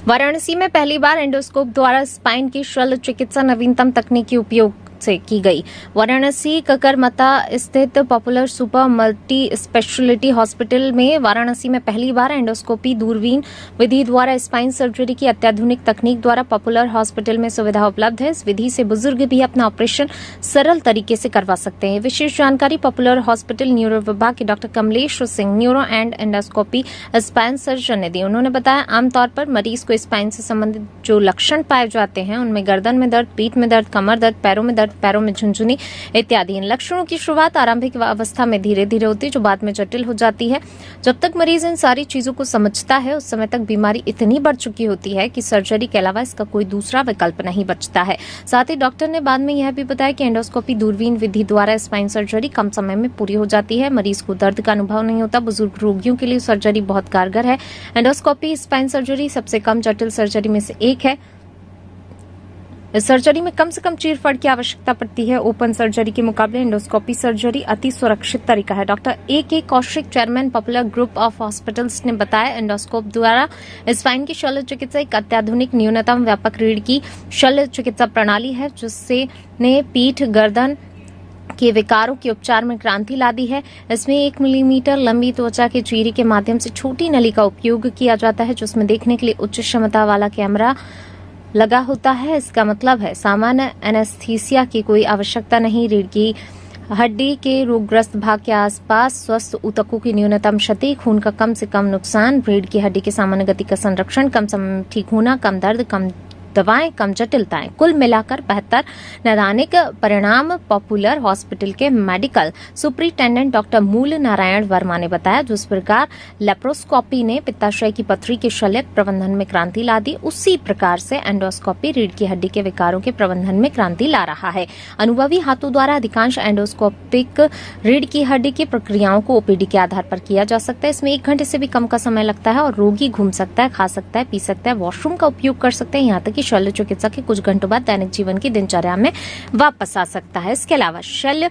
वाराणसी में पहली बार एंडोस्कोप द्वारा स्पाइन की शल्य चिकित्सा नवीनतम तकनीकी उपयोग से की गई। वाराणसी ककरमता स्थित popular super multi speciality hospital में वाराणसी में पहली बार एंडोस्कोपी दूरबीन विधि द्वारा स्पाइन सर्जरी की अत्याधुनिक तकनीक द्वारा पॉपुलर हॉस्पिटल में सुविधा उपलब्ध है। इस विधि से बुजुर्ग भी अपना ऑपरेशन सरल तरीके से करवा सकते हैं। विशेष जानकारी पॉपुलर हॉस्पिटल न्यूरो विभाग के doctor Kamlesh Singh neuro and endoscopy spine surgeon ने दी। उन्होंने बताया, आमतौर पर मरीज को स्पाइन से संबंधित जो लक्षण पाए जाते हैं उनमें गर्दन में दर्द, पीठ में दर्द, कमर दर्द, पैरों में दर्द, पैरों में झुनझुनी इत्यादि। इन लक्षणों की शुरुआत आरंभिक अवस्था में धीरे धीरे होती है, जो बाद में जटिल हो जाती है। जब तक मरीज इन सारी चीजों को समझता है उस समय तक बीमारी इतनी बढ़ चुकी होती है कि सर्जरी के अलावा इसका कोई दूसरा विकल्प नहीं बचता है। साथ ही डॉक्टर ने बाद में यह भी बताया कि एंडोस्कोपी दूरबीन विधि द्वारा स्पाइन सर्जरी कम समय में पूरी हो जाती है। मरीज को दर्द का अनुभव नहीं होता। बुजुर्ग रोगियों के लिए सर्जरी बहुत कारगर है। एंडोस्कोपी स्पाइन सर्जरी सबसे कम जटिल सर्जरी में से एक है। इस सर्जरी में कम से कम चीरफाड़ की आवश्यकता पड़ती है। ओपन सर्जरी के मुकाबले एंडोस्कोपी सर्जरी अति सुरक्षित तरीका है। Doctor A Kaushik, chairman popular group of hospitals ने बताया, एंडोस्कोप द्वारा स्पाइन की शल्य चिकित्सा एक अत्याधुनिक न्यूनतम व्यापक रीढ़ की शल्य चिकित्सा प्रणाली है, जिससे ने पीठ गर्दन के विकारों के उपचार में क्रांति ला दी है। इसमें 1 मिलीमीटर लंबी त्वचा के चीरे के माध्यम से छोटी नली का उपयोग किया जाता है, जिसमें देखने के लिए उच्च क्षमता वाला कैमरा लगा होता है। इसका मतलब है सामान्य एनेस्थीसिया की कोई आवश्यकता नहीं। रीढ़ की हड्डी के रोगग्रस्त भाग के आसपास स्वस्थ ऊतकों की न्यूनतम क्षति, खून का कम से कम नुकसान, रीढ़ की हड्डी के सामान्य गति का संरक्षण, कम समय में ठीक होना, कम दर्द, कम दवाएं, कम जटिलताएं, कुल मिलाकर बेहतर नैदानिक परिणाम। पॉपुलर हॉस्पिटल के मेडिकल सुपरिटेंडेंट डॉक्टर मूल नारायण वर्मा ने बताया, जिस प्रकार लेप्रोस्कोपी ने पित्ताशय की पथरी के शल्य प्रबंधन में क्रांति ला दी, उसी प्रकार से एंडोस्कोपी रीढ़ की हड्डी के विकारों के प्रबंधन में क्रांति ला रहा है। अनुभवी हाथों द्वारा अधिकांश एंडोस्कोपिक रीढ़ की हड्डी की प्रक्रियाओं को ओपीडी के आधार पर किया जा सकता है। इसमें 1 घंटे से भी कम का समय लगता है और रोगी घूम सकता है, खा सकता है, पी सकता है, वॉशरूम का उपयोग कर सकते हैं, यहाँ तक कि शल्य चिकित्सा के कुछ घंटों बाद दैनिक जीवन की दिनचर्या में वापस आ सकता है। इसके अलावा शल्य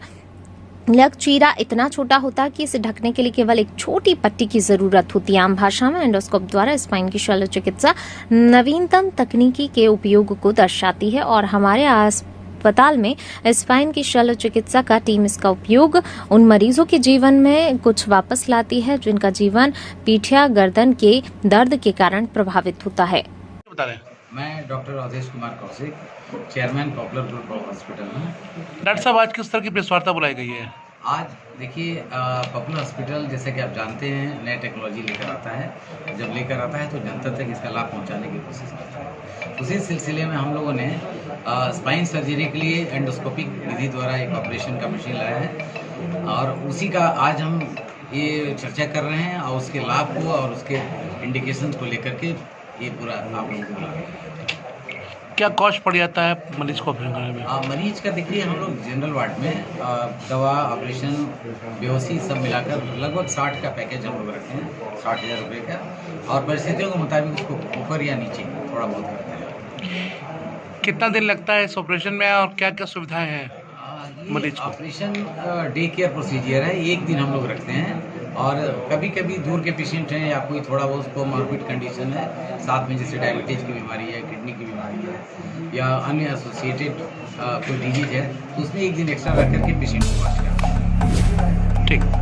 चीरा इतना छोटा होता है कि इसे ढकने के लिए केवल एक छोटी पट्टी की जरूरत होती है। आम भाषा में एंडोस्कोप द्वारा स्पाइन की शल्य चिकित्सा नवीनतम तकनीकी के उपयोग को दर्शाती है और हमारे अस्पताल में स्पाइन की शल्य चिकित्सा का टीम इसका उपयोग उन मरीजों के जीवन में कुछ वापस लाती है जिनका जीवन पीठ या गर्दन के दर्द के कारण प्रभावित होता है। मैं doctor Avdhesh Kumar Kaushik, chairman popular group of hospital में। डॉक्टर साहब, आज किस तरह की प्रेस वार्ता बुलाई गई है? आज देखिए, पॉपुलर हॉस्पिटल जैसे कि आप जानते हैं नई टेक्नोलॉजी लेकर आता है। जब लेकर आता है तो जनता तक इसका लाभ पहुंचाने की कोशिश करता है। उसी सिलसिले में हम लोगों ने स्पाइन सर्जरी के लिए एंडोस्कोपिक विधि द्वारा एक ऑपरेशन का मशीन लाया है और उसी का आज हम ये चर्चा कर रहे हैं और उसके लाभ को और उसके इंडिकेशंस को लेकर के ये पूरा आप लोगों को बुला रहे हैं। क्या कॉस्ट पड़ जाता है मरीज को ऑपरेशन करने में? मरीज का देखिए, हम लोग जनरल वार्ड में दवा, ऑपरेशन, बेहोशी सब मिलाकर लगभग 60 का पैकेज हम लोग रखते हैं, 60,000 रुपये का, और परिस्थितियों के मुताबिक उसको ऊपर या नीचे थोड़ा बहुत करते हैं। कितना दिन लगता है इस ऑपरेशन में और क्या क्या सुविधाएं हैं मरीज को? ऑपरेशन डे केयर प्रोसीजर है, 1 दिन हम लोग रखते हैं और कभी कभी दूर के पेशेंट हैं या कोई थोड़ा बहुत कोमॉर्बिड कंडीशन है, साथ में जैसे डायबिटीज़ की बीमारी है, किडनी की बीमारी है या अन्य एसोसिएटेड कोई डिजीज है, तो उसमें 1 दिन एक्स्ट्रा रख करके पेशेंट को वॉच करते हैं। ठीक।